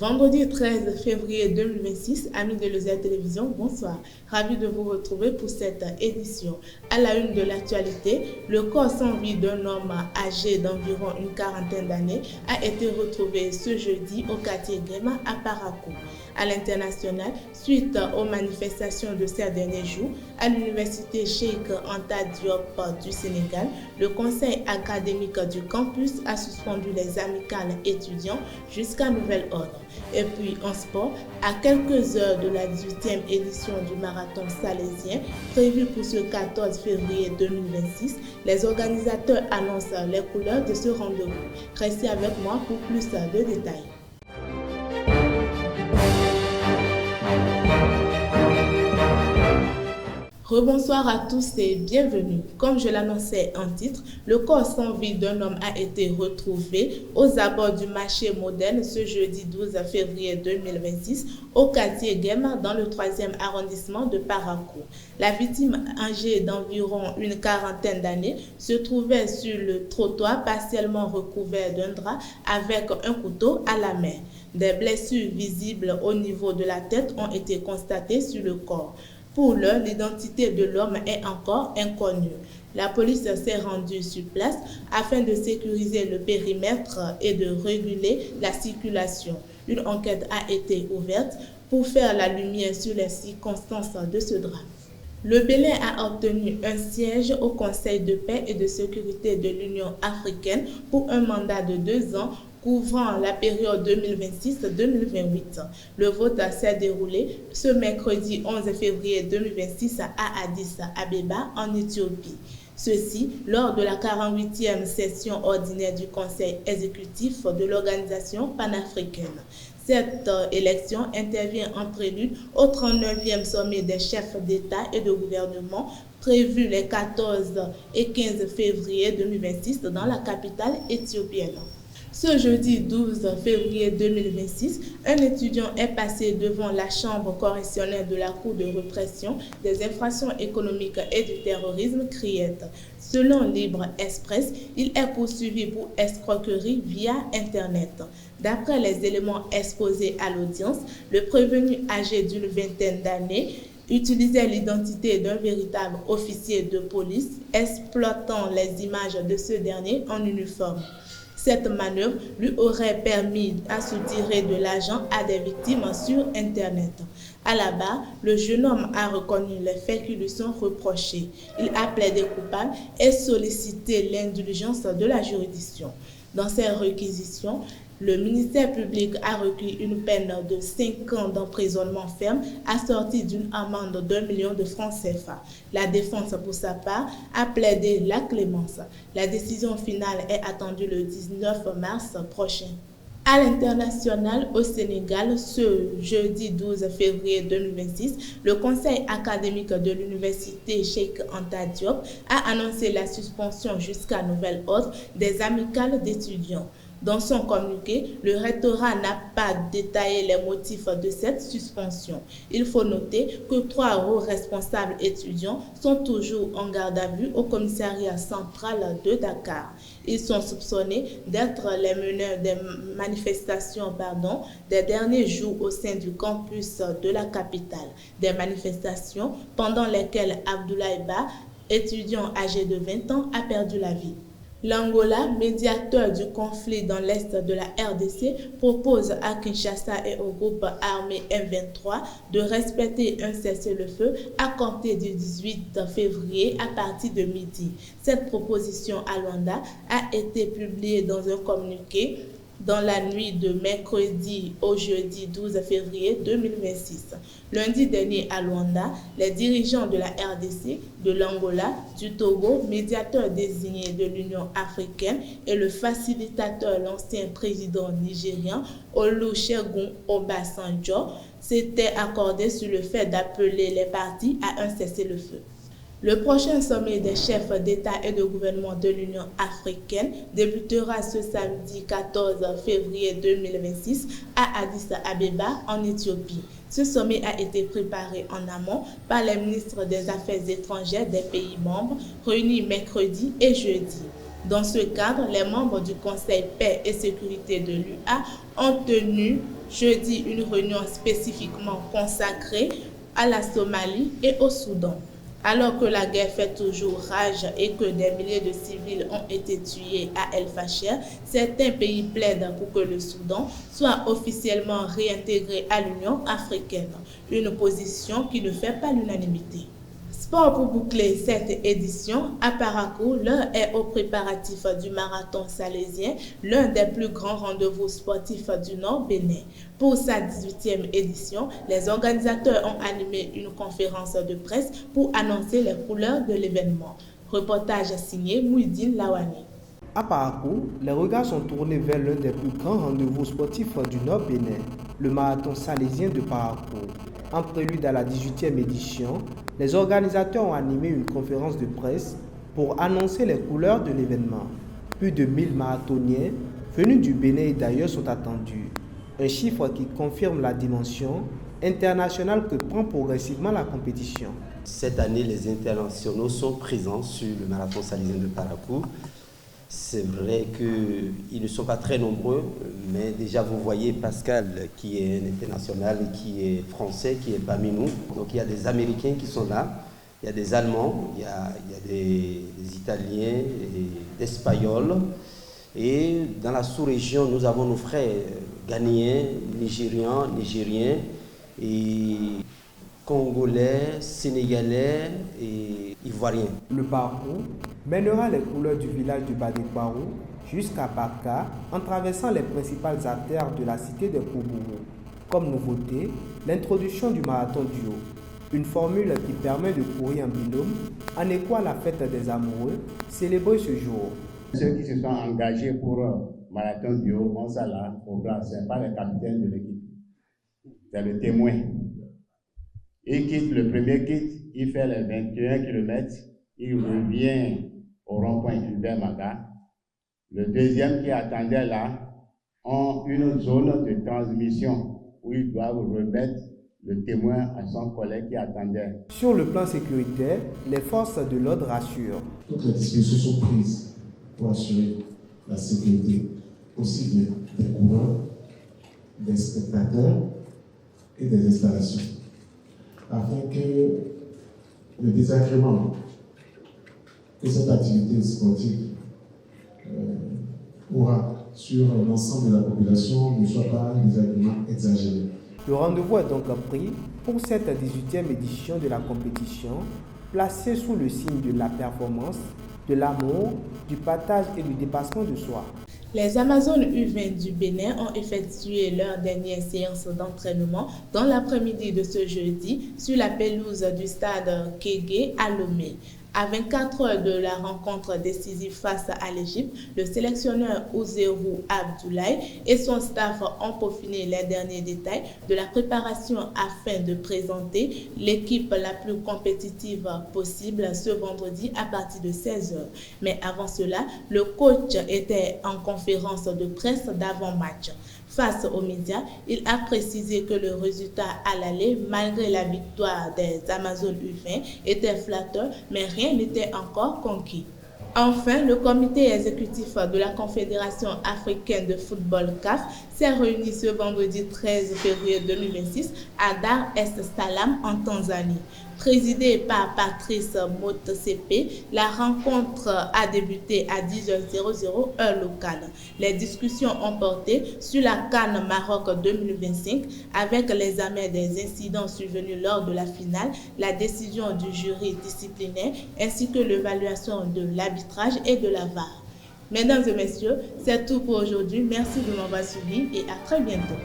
Vendredi 13 février 2026, amis de l'OSER Télévision, bonsoir. Ravi de vous retrouver pour cette édition. À la une de l'actualité, le corps sans vie d'un homme âgé d'environ une quarantaine d'années a été retrouvé ce jeudi au quartier Guéma à Parakou. À l'international, suite aux manifestations de ces derniers jours, à l'université Cheikh Anta Diop du Sénégal, le conseil académique du campus a suspendu les amicales étudiants jusqu'à nouvel ordre. Et puis en sport, à quelques heures de la 18e édition du marathon salésien, prévu pour ce 14 février 2026, les organisateurs annoncent les couleurs de ce rendez-vous. Restez avec moi pour plus de détails. Rebonsoir à tous et bienvenue. Comme je l'annonçais en titre, le corps sans vie d'un homme a été retrouvé aux abords du marché moderne ce jeudi 12 février 2026 au quartier Guéma dans le 3e arrondissement de Parakou. La victime âgée d'environ une quarantaine d'années se trouvait sur le trottoir partiellement recouvert d'un drap avec un couteau à la main. Des blessures visibles au niveau de la tête ont été constatées sur le corps. Pour l'heure, l'identité de l'homme est encore inconnue. La police s'est rendue sur place afin de sécuriser le périmètre et de réguler la circulation. Une enquête a été ouverte pour faire la lumière sur les circonstances de ce drame. Le Bénin a obtenu un siège au Conseil de paix et de sécurité de l'Union africaine pour un mandat de 2 ans couvrant la période 2026-2028. Le vote s'est déroulé ce mercredi 11 février 2026 à Addis Abeba en Éthiopie. Ceci lors de la 48e session ordinaire du Conseil exécutif de l'organisation panafricaine. Cette élection intervient en prélude au 39e sommet des chefs d'État et de gouvernement prévu les 14 et 15 février 2026 dans la capitale éthiopienne. Ce jeudi 12 février 2026, un étudiant est passé devant la chambre correctionnelle de la Cour de répression des infractions économiques et du terrorisme CRIET. Selon Libre Express, il est poursuivi pour escroquerie via Internet. D'après les éléments exposés à l'audience, le prévenu âgé d'une vingtaine d'années utilisait l'identité d'un véritable officier de police, exploitant les images de ce dernier en uniforme. Cette manœuvre lui aurait permis à soutirer de l'argent à des victimes sur Internet. À la barre, le jeune homme a reconnu les faits qui lui sont reprochés. Il a plaidé coupable et sollicité l'indulgence de la juridiction. Dans ces réquisitions, le ministère public a requis une peine de 5 ans d'emprisonnement ferme assortie d'une amende d'1 million de francs CFA. La défense, pour sa part, a plaidé la clémence. La décision finale est attendue le 19 mars prochain. À l'international, au Sénégal, ce jeudi 12 février 2026, le conseil académique de l'université Cheikh Anta Diop a annoncé la suspension jusqu'à nouvel ordre des amicales d'étudiants. Dans son communiqué, le rectorat n'a pas détaillé les motifs de cette suspension. Il faut noter que 3 hauts responsables étudiants sont toujours en garde à vue au commissariat central de Dakar. Ils sont soupçonnés d'être les meneurs des manifestations des derniers jours au sein du campus de la capitale. Des manifestations pendant lesquelles Abdoulaye Ba, étudiant âgé de 20 ans, a perdu la vie. L'Angola, médiateur du conflit dans l'est de la RDC, propose à Kinshasa et au groupe armé M23 de respecter un cessez-le-feu à compter du 18 février à partir de midi. Cette proposition à Luanda a été publiée dans un communiqué dans la nuit de mercredi au jeudi 12 février 2026. Lundi dernier à Luanda, les dirigeants de la RDC, de l'Angola, du Togo, médiateur désigné de l'Union africaine et le facilitateur, l'ancien président nigérien Olusegun Obasanjo, s'étaient accordés sur le fait d'appeler les parties à un cessez-le-feu. Le prochain sommet des chefs d'État et de gouvernement de l'Union africaine débutera ce samedi 14 février 2026 à Addis Abeba en Éthiopie. Ce sommet a été préparé en amont par les ministres des Affaires étrangères des pays membres réunis mercredi et jeudi. Dans ce cadre, les membres du Conseil paix et sécurité de l'UA ont tenu jeudi une réunion spécifiquement consacrée à la Somalie et au Soudan. Alors que la guerre fait toujours rage et que des milliers de civils ont été tués à El Fasher, certains pays plaident pour que le Soudan soit officiellement réintégré à l'Union africaine, une position qui ne fait pas l'unanimité. Sport pour boucler cette édition, à Parakou, l'heure est au préparatif du marathon salésien, l'un des plus grands rendez-vous sportifs du Nord Bénin. Pour sa 18e édition, les organisateurs ont animé une conférence de presse pour annoncer les couleurs de l'événement. Reportage signé Mouidine Lawani. À Parakou, les regards sont tournés vers l'un des plus grands rendez-vous sportifs du Nord Bénin, le marathon salésien de Parakou. En prélude à la 18e édition, les organisateurs ont animé une conférence de presse pour annoncer les couleurs de l'événement. Plus de 1000 marathoniens venus du Bénin et d'ailleurs sont attendus. Un chiffre qui confirme la dimension internationale que prend progressivement la compétition. Cette année, les internationaux sont présents sur le marathon salésien de Parakou. C'est vrai qu'ils ne sont pas très nombreux, mais déjà vous voyez Pascal qui est un international et qui est français, qui est parmi nous. Donc il y a des Américains qui sont là, il y a des Allemands, il y a des Italiens, et des Espagnols. Et dans la sous-région, nous avons nos frères ghanéens, nigériens et Congolais, Sénégalais et Ivoiriens. Le parcours mènera les couleurs du village de Badekbarou jusqu'à Baka en traversant les principales artères de la cité de Koubourou. Comme nouveauté, l'introduction du marathon duo, une formule qui permet de courir en binôme en écho à la fête des amoureux célébrée ce jour. Ceux qui se sont engagés pour marathon duo, on s'en là au bras, ce n'est pas le capitaine de l'équipe, c'est le témoin. Il quitte le premier kit, il fait les 21 km, il revient au rond-point Hubert Maga. Le deuxième qui attendait là ont une zone de transmission où ils doivent remettre le témoin à son collègue qui attendait. Sur le plan sécuritaire, les forces de l'ordre rassurent. Toutes les dispositions sont prises pour assurer la sécurité aussi bien des coureurs, des spectateurs et des installations, afin que le désagrément que cette activité sportive aura sur l'ensemble de la population ne soit pas un désagrément exagéré. Le rendez-vous est donc pris pour cette 18e édition de la compétition, placée sous le signe de la performance, de l'amour, du partage et du dépassement de soi. Les Amazones U20 du Bénin ont effectué leur dernière séance d'entraînement dans l'après-midi de ce jeudi sur la pelouse du stade Kégué à Lomé. À 24 heures de la rencontre décisive face à l'Égypte, le sélectionneur Ouzérou Abdoulaye et son staff ont peaufiné les derniers détails de la préparation afin de présenter l'équipe la plus compétitive possible ce vendredi à partir de 16 heures. Mais avant cela, le coach était en conférence de presse d'avant-match. Face aux médias, il a précisé que le résultat à l'aller, malgré la victoire des Amazones U20, était flatteur, mais rien n'était encore conquis. Enfin, le comité exécutif de la Confédération africaine de football CAF s'est réuni ce vendredi 13 février 2026 à Dar es Salaam en Tanzanie. Présidée par Patrice Motsepe, la rencontre a débuté à 10h00 heure locale. Les discussions ont porté sur la CAN Maroc 2025 avec l'examen des incidents survenus lors de la finale, la décision du jury disciplinaire ainsi que l'évaluation de l'arbitrage et de la VAR. Mesdames et messieurs, c'est tout pour aujourd'hui. Merci de m'avoir suivi et à très bientôt.